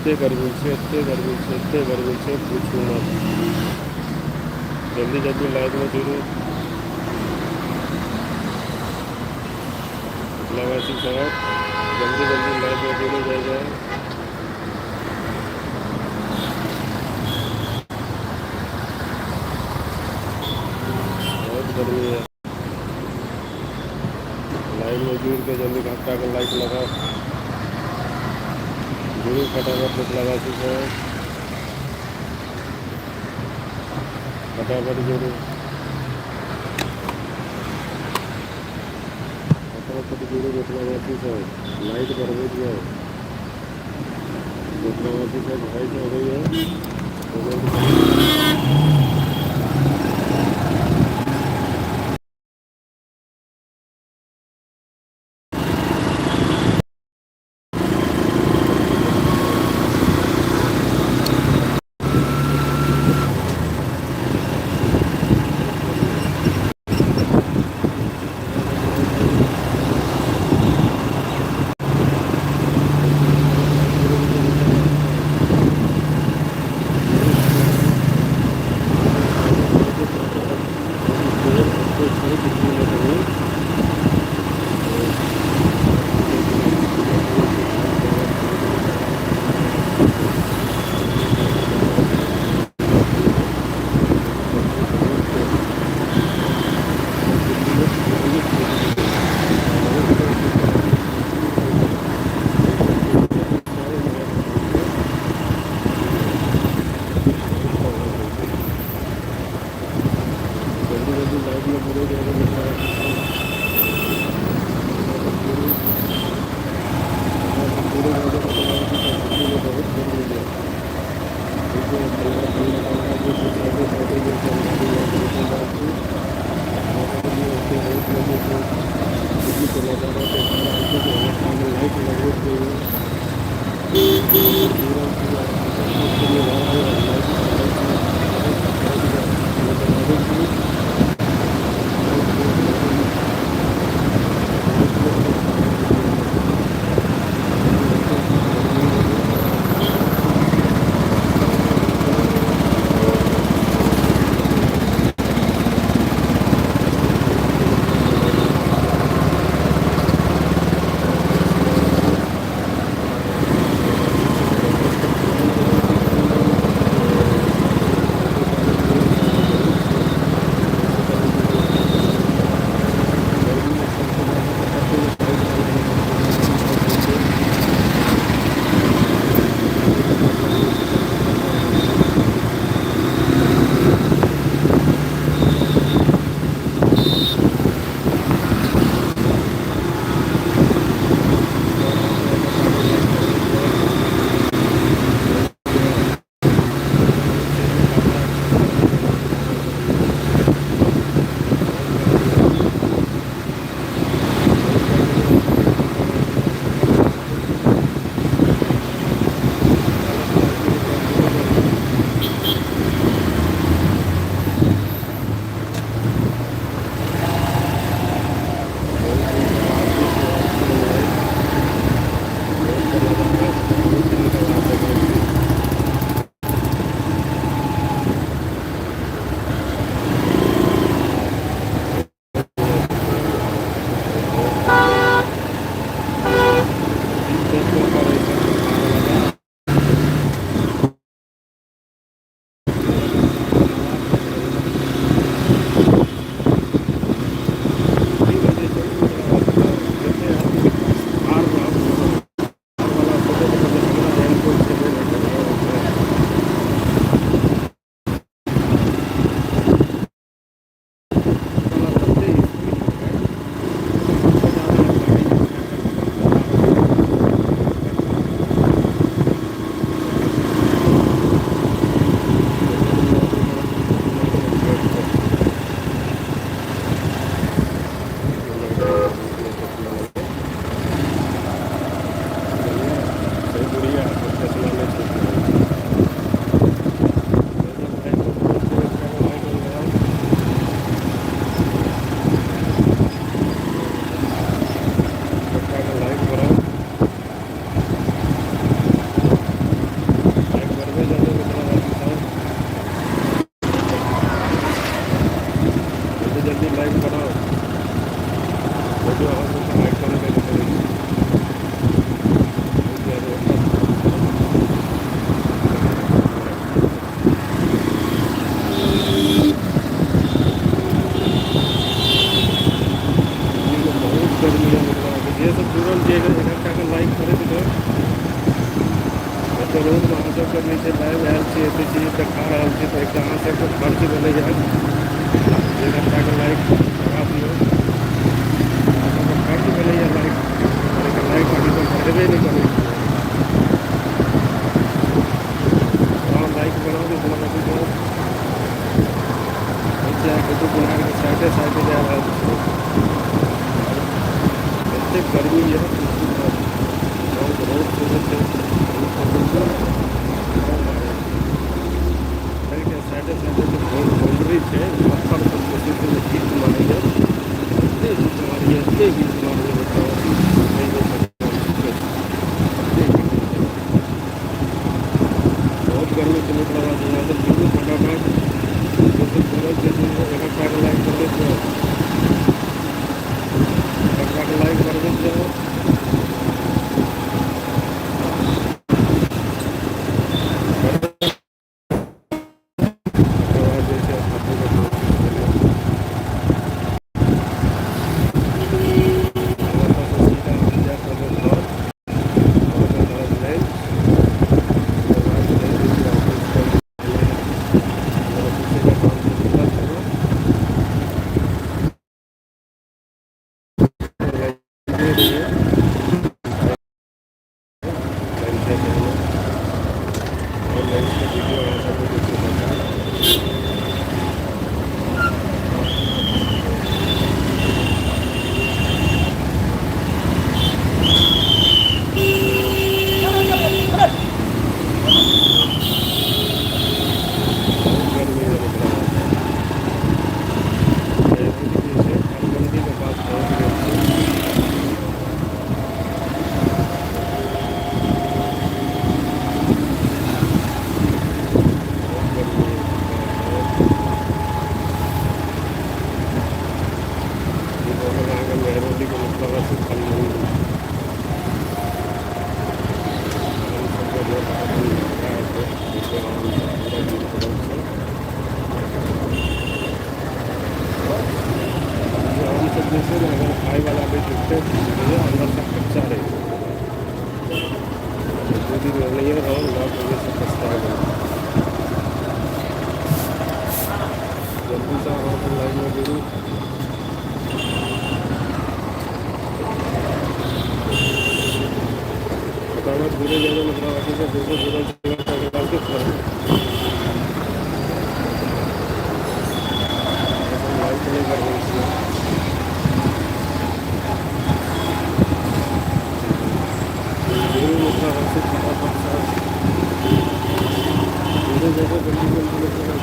इतने गर्मी से पूछो मत। जल्दी जल्दी लाइट में जुड़ो लवासी साहब, जल्दी जल्दी लाइट में जुड़ो जाए। बहुत गर्मी है। लाइट में जुड़ के जल्दी घंटा का लाइट लगाओ। जुड़ो फटाफट लवासी साहब, फटाफट जुड़ो, फटाफट जुड़ो लवासी साहब, लाइट बरबेज जाओ। लवासी साहब भाई हो गई है घंटा का लाइक करे तो रोज महादेव के नीचे लाइव आयल छी एते चीज देखा रहा छी तो एक अहाँ सबके खर्च भेलै है 1 घंटा के लाइक लगा दियौ अहाँके खर्च भेलै है लाइक अभी तो बढ़बे नहीं करै हाँ लाइक बनाओ तो मतलब अभी तो कुतुब मीनार के साइडे साइडे जा रहा है एते गर्मी है बहुत रोड सुबह से साइडे साइडे जो बाउंड्री है पत्थर पर किसी को हीट मारी है एते हीट मारी है बताओ नहीं हो सकता बहुत गर्मी से निकला हुआ है यहाँ से बिल्कुल फटाफट जैसे सूरज जैसे इकट्ठा का लाइक कर देते हो इकट्ठा का लाइक कर देते हो धीरे ज़्यादा मतलब आगे से बिल्कुल पूरा डाल के लाइट नहीं कर रही इसमें धीरे मतलब ऐसे फटाफट धीरे जगह जल्दी जल्दी मतलब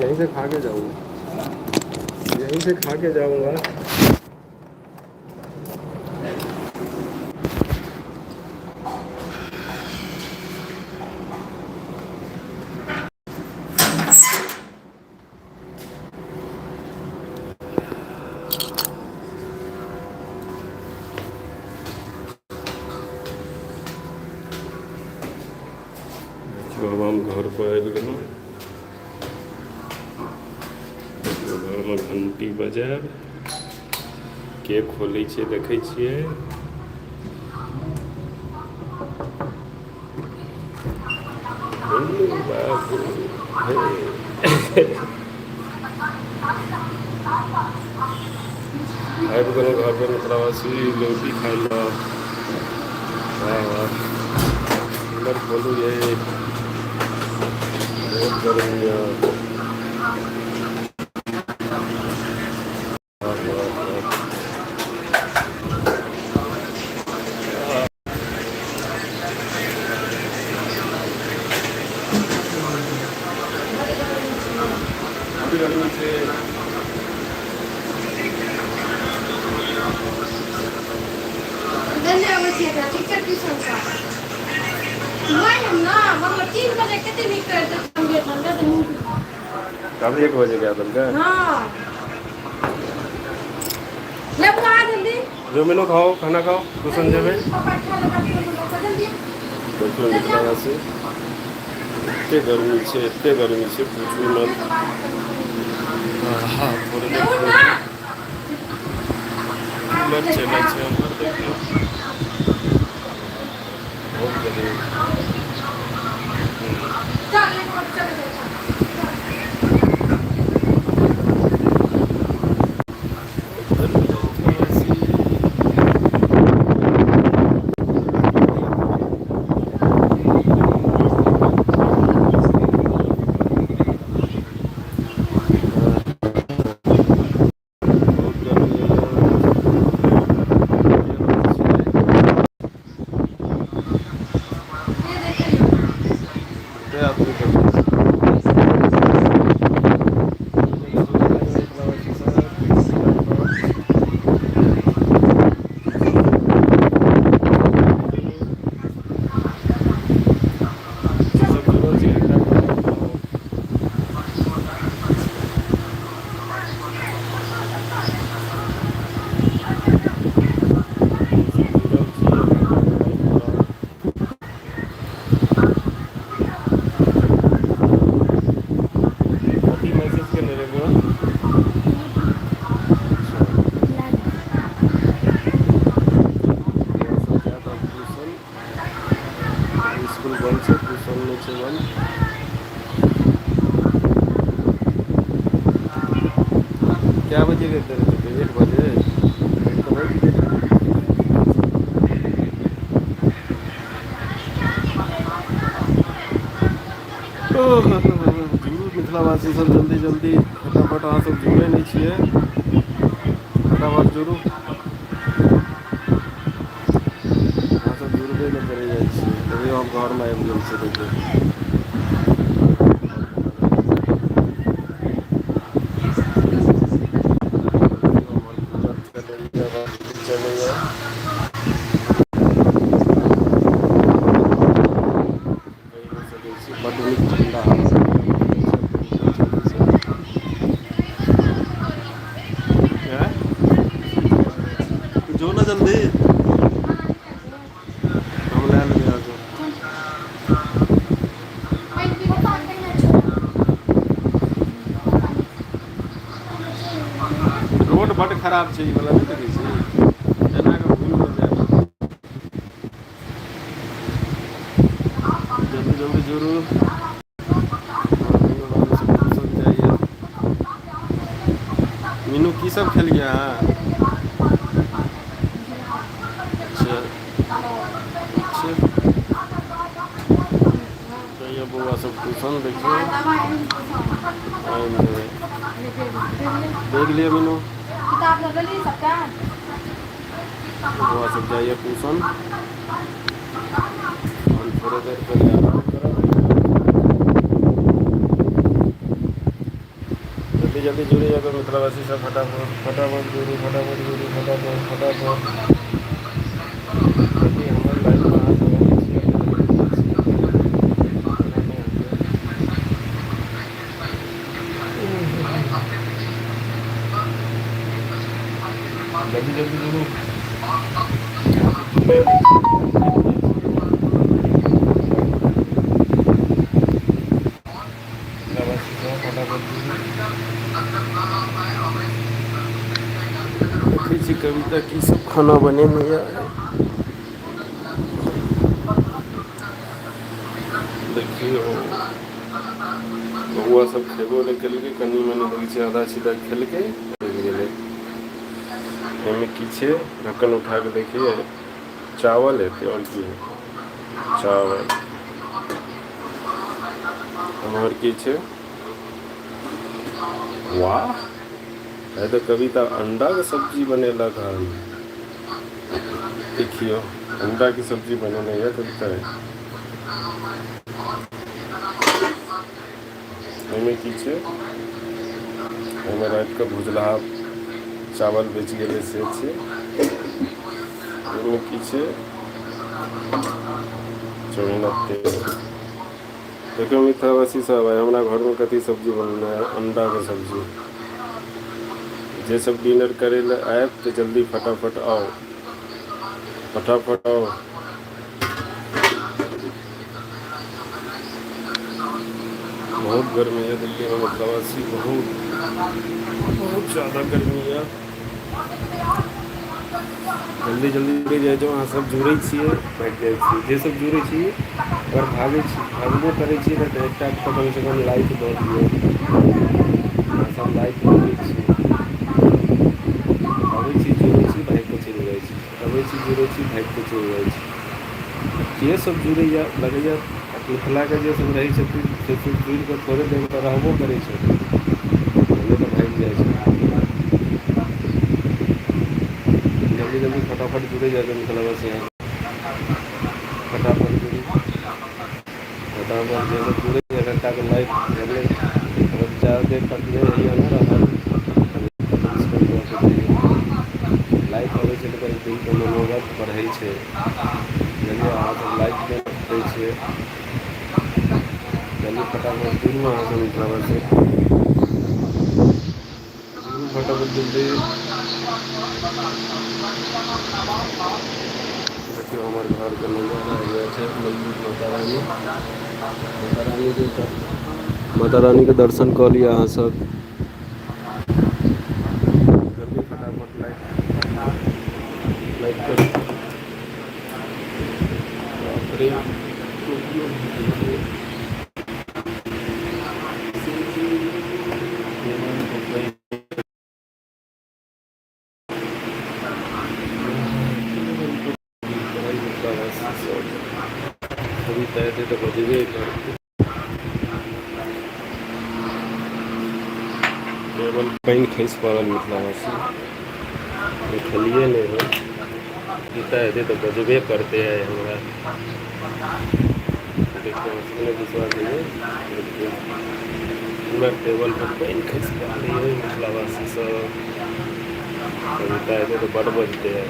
यहीं से खा के जाऊँगा, यहीं से खा के जाऊँगा। अब हम घर पर आबि गेलहुँ। घरमे घंटी बजायब, के खोलै छै देखै छियै। बाबू हे आबि गेलहुँ घर पर मिथिलावासी लौकी खाइ लए। वाह वाह, कूलर खोलू ये, बहुत गर्मी है। वाह वाह वाह, अभी गर्मी से कब 1 बजे गया तुम क्या? जो मिलो खाओ, खाना खाओ, तो संजय में देखिए निकला से इतने गर्मी से पूछू मत। हाँ थोड़ी देर कूलर चला हमारे, देखिए बहुत गर्मी। स्कूल बंद से ट्यूशन नीचे बंद। क्या बजे गए थे? 1 बजे मिथिलावासी सब जल्दी जल्दी फटाफट अहाँ सब जुड़े नहीं छिए, फटाफट जुड़ू। अहाँ सब जुड़बे नहीं करे जाइ छिए, तभी हम घर में आबि गेल छी। देखिए जो ना जल्दी हम ले लेंगे आगे। रोड बड़ खराब छै, ई वाला नहीं देखै छी, एना के भूल हो जाए। जल्दी जल्दी जुड़ू, जाइए। मीनू की सब खेल गया है? ये बुआ सब ट्यूशन देखिए, देख लिया मीनू, बुआ सब जाइए ट्यूशन, हम थोड़ी देर पहले आराम करा। जल्दी जल्दी जुड़िए तो मिथिलावासी सब फटाफट फटाफट जुड़ू, फटाफट जुड़ू, फटाफट फटाफट। हमारे लाइफ में जल्दी जल्दी जुड़ू। ताकि सब खाना बनेने या देखिए बउआ सब खेबो नहीं कल कनी मनी लगे आधा सीधा खेल के की ढक्कन उठा के देखिए चावल है और की है चावल हमार की वाह है तो कविता अंडा के सब्जी बनेला घर देखियो अंडा की सब्जी बनेला यह कविता है हमें की हमें रात का भुजला चावल बेच गए से की चोइना तेल देखो मिथावासी साहब है हमारा घर में कथी सब्जी बनना है अंडा के सब्जी जे सब डिनर करे आए तो जल्दी फटाफट आओ बहुत गर्मी है दिल्ली में प्रवासी बहुत ज़्यादा गर्मी है जल्दी जुड़ जाए जो अहाँ सब जुड़े बैठ जाए जे सब जुड़े अगर भागबो करे तो एक कम से कम लाइक दऽ दियौ सब लाइक दऽ जुड़े भाग के चलि जाइ अबै जुड़े भाग के चलि जाइ के सब जुड़ैया लगैया मिथिला के जे सब रही छथिन से जुड़ के थोड़े देर पर रहबो करे तो भाग जाए जल्दी फटाफट जुड़े जाए मिथिला बस यहाँ फटाफट जुड़े घंटा के लाइफ ज़्यादा देर तक नहीं रहा लाइफ अबै छै तऽ दिल के मनोबल बढ़ै छै जल्दी अहाँ सब लाइफ दै छियै जल्दी फटाफट जुड़ू अहाँ सब मिथिला से फटाफट जल्दी देखियो हमारे घर के नजारा हुआ है माता रानी के दर्शन कऽ लिया अहाँ सब जल्दी फटाफट लाइक कर तो बजे केवल पानि खसि पड़ल मिथिलावासी खेलिए नहीं हो जीता है तो बजबे करते हैं हमारा देखिए विश्वास नहीं पूरा टेबल पर पानि खसि पड़ रही है मिथिलावासी सब जीता है तो बड़ बजते हैं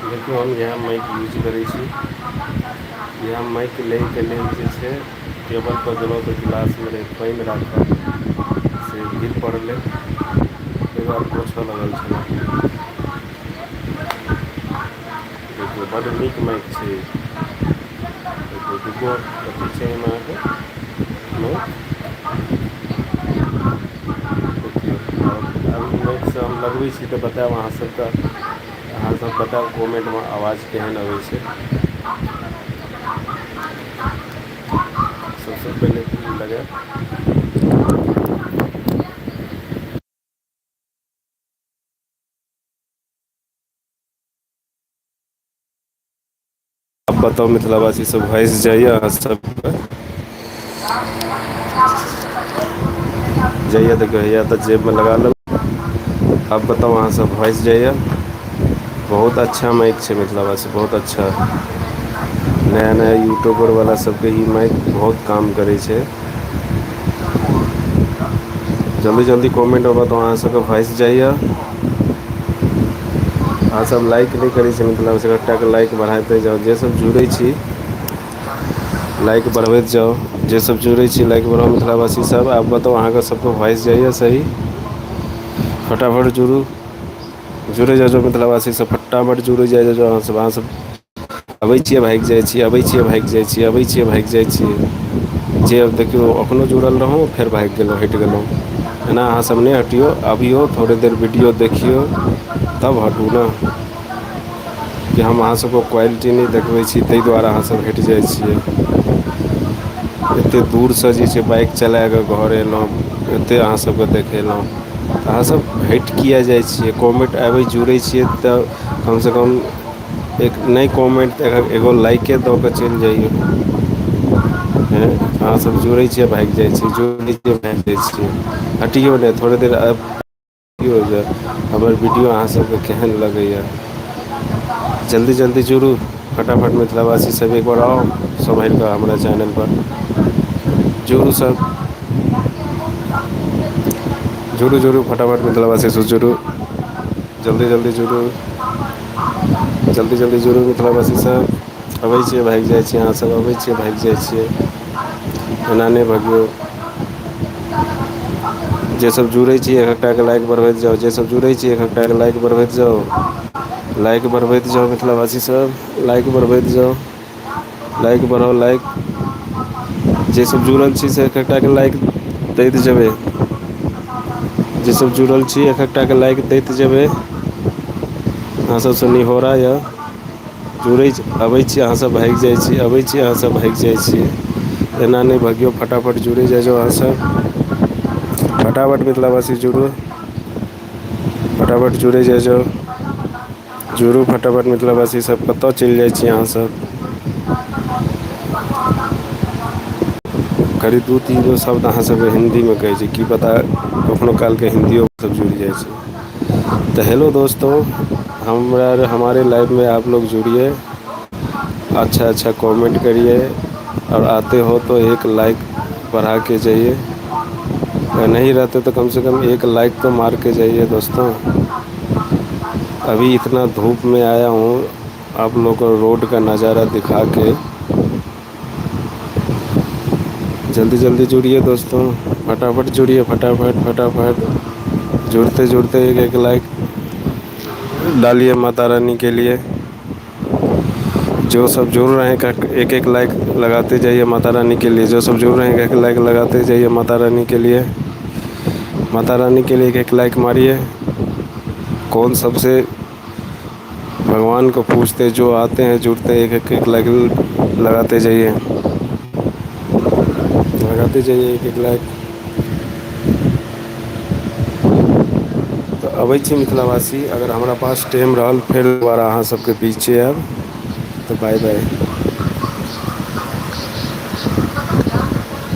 देखियो हम यहाँ माइक यूज करै छी यहाँ माइक लेके लेल जे छै टेबल पर देलहुँ तऽ गिलास में पानि राखल से गिर पड़लै ताहि दुआरे पोछऽ लगल छलै देखियो बड़ नीक माइक छै देखियो दूगो अथी छै एहिमे अहाँके माइक देखियो अब माइक से हम लगबै छी तऽ बतायब अहाँ सबके अहाँ सब बताउ कमेंटमे आवाज केहन अबै छै। सबसँ पहिले की लगे आब बताउ मिथिलावासी सब भैस जाइए अहाँ सबके जाइए तऽ कहैया तऽ जेबमे लगा लेब। आब बताउ अहाँ सब भैस जाइए। बहुत अच्छा माइक छै मिथिलावासी बहुत अच्छा। नया नया यूट्यूबरवला सबके ई माइक बहुत काम करै छै। जल्दी जल्दी कमेंट अबत तऽ अहाँ सबके भैस जाइए। अहाँ सब लाइक नहि करै छी मतलब एकटाके लाइक बढ़ाते जाउ जे सब जुड़ै छी लाइक बढ़बैत जाउ जे सब जुड़ै छी लाइक बढ़ाउ मिथिलावासी सब। आब बताउ अहाँके सबके वॉइस जाइए सही फटाफट जुड़ू जुड़ै जाउ मिथिलावासी सब फटाफट जुड़ै जाइ जाउ अहाँ सब अबै छियै भागि जाइ छियै अबै छियै भागि जाइ छियै अबै छियै भागि जाइ छियै। जे देखियौ एखनहु जुड़ल रहौँ फेर भागि गेलहुँ हटि गेलहुँ एना अहाँसब नहि हटियौ अबियौ थोड़े देर वीडियो देखियौ तब हटू ने कि हम अहाँसबके क्वालिटी नहि देखबै छी ताहि दुआरे अहाँसब हटि जाइ छियै। एतेक दूरसँ जे छै बाइक चलाकऽ घर अएलहुँ एतेक अहाँसबके देखेलहुँ अहाँसब हटि किएक जाइ छियै कमेन्ट आबै जुड़ै छियै तऽ कमसँ कम एक नहि कमेन्ट तऽ एगो लाइके दऽ कऽ चलि जइऔ। अहाँसब जुड़ै छियै भागि जाइ छियै जुड़ै छियै भागि जाइ छियै हटियौ नहि थोड़े देर देखियौ जे हमर वीडियो अहाँ सबके केहन लगैए। जल्दी जल्दी जुड़ू फटाफट मिथिलावासी सब एक बार आउ सब आबिकऽ हमरा चैनलपर जुड़ू सब जुड़ू जुड़ू फटाफट मिथिलावासी सब जुड़ू जल्दी जल्दी जुड़ू जल्दी जल्दी जुड़ू मिथिलावासी सब अबै छियै भागि जाइ छियै अहाँसब अबै छियै भागि जाइ छियै एना नहि भगियौ। जे सब जुड़ै छी एक एकटाके लाइक बढ़बैत जाउ जे सब जुड़ै छी एक एकटाके लाइक बढ़बैत जाउ लाइक बढ़बैत जाउ मिथिलावासी सब लाइक बढ़बैत जाउ लाइक बढ़ाउ लाइक जे सब जुड़ल छी से एक एकटाके लाइक दैत जेबै जे सब जुड़ल छी एक एकटाके लाइक दैत जेबै अहाँ सबसँ निहोरा यऽ जुड़ै अबै छी अहाँसब भागि जाइ छी अबै छी अहाँसब भागि जाइ छी एना नहि भागियौ फटाफट जुड़ै जाइ जाउ अहाँसब फटाफट मिथिलावासी जुड़ू फटाफट जुड़ै जाइ जाउ जुड़ू फटाफट मिथिलावासी सब कतऽ चलि जाइ छी अहाँसब करीब दू तीन गो शब्द अहाँसबके हिन्दीमे कहै छी की पता कखनहु कालके हिन्दियो सब जुड़ि जाइ छै। तो हेलो दोस्तों हमारे लाइफ में आप लोग जुड़िए अच्छा अच्छा कमेंट करिए और आते हो तो एक लाइक बढ़ा के जाइए नहीं रहते तो कम से कम एक लाइक तो मार के जाइए दोस्तों। अभी इतना धूप में आया हूँ आप लोग को रोड का नज़ारा दिखा के जल्दी जल्दी जुड़िए दोस्तों फटाफट जुड़िए फटाफट फटाफट जुड़ते जुड़ते एक एक लाइक डालिए माता रानी के लिए जो सब जुड़ रहे हैं एक एक लाइक लगाते जाइए माता रानी के लिए जो सब जुड़ रहे हैं एक एक लाइक लगाते जाइए माता रानी के लिए माता रानी के लिए एक एक लाइक मारिए। कौन सबसे भगवान को पूछते जो आते हैं जुड़ते हैं एक एक लाइक लगाते जाइए लगाते जाइए एक एक लाइक। तऽ अबै छी मिथिलावासी अगर हमरा पास टाइम रहल फेर दोबारा अहाँ सबके बीच आएब तऽ बाय बाय।